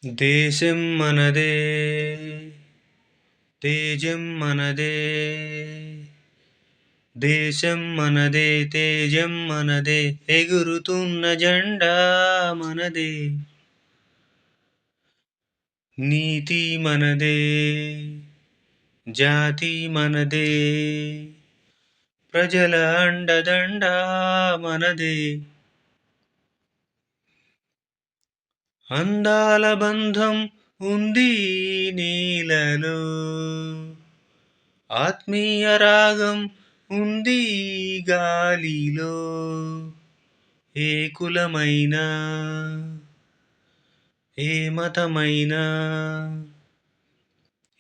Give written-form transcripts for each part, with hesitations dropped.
దేశం మనదే తేజం మనదే దేశం మనదే తేజం మనదే ఎగురుతున్న జెండా మనదే నీతి మనదే జాతి మనదే ప్రజల అండదండ మనదే అందాల బంధం ఉంది నీలలో ఆత్మీయ రాగం ఉంది గాలిలో ఏ కులమైనా ఏ మతమైనా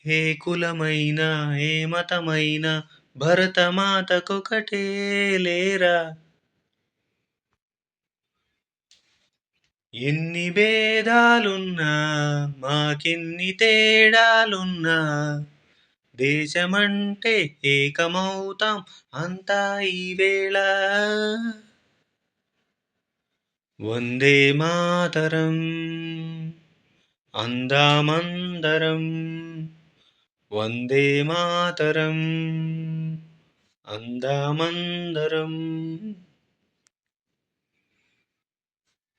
ఏ కులమైనా ఏ మతమైనా భరతమాతకొకటే లేరా ఎన్ని భేదాలున్నా మాకెన్ని తేడాలున్నా దేశమంటే ఏకమౌతాం అంతా ఈవేళ వందే మాతరం అందామందరం వందే మాతరం అందామందరం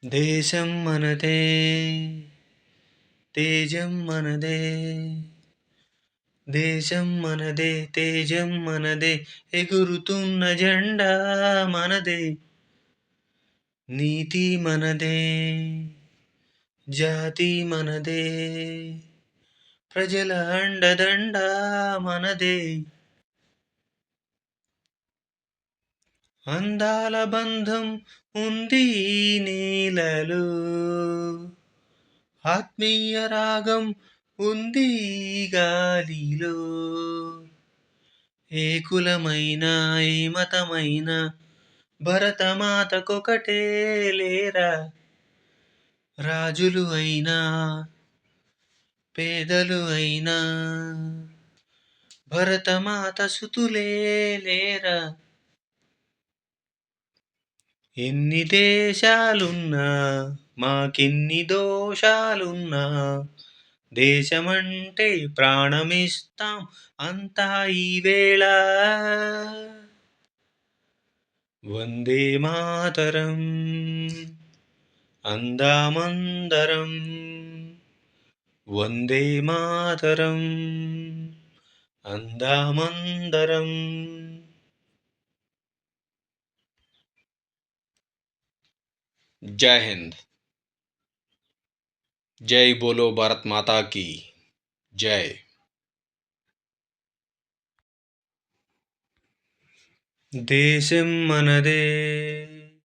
దేశం మనదే తేజం మనదే దేశం మనదే తేజం మనదే ఎగురుతున్న జెండా మనదే నీతి మనదే జాతి మనదే ప్రజల అండదండ మనదే అందాల బంధం ఉంది నీలలో ఆత్మీయ రాగం ఉంది గాలిలో ఏ కులమైనా ఏ మతమైనా భరతమాతకొకటే లేరా రాజులు అయినా పేదలు అయినా భరతమాత సుతులే లేరా ఎన్ని దేశాలున్నా మాకెన్ని దోషాలున్నా దేశమంటే ప్రాణమిస్తాం అంతా ఈవేళ వందే మాతరం అందామందరం వందే మాతరం అందామందరం जय हिंद। जय बोलो भारत माता की जय। దేశం మనదే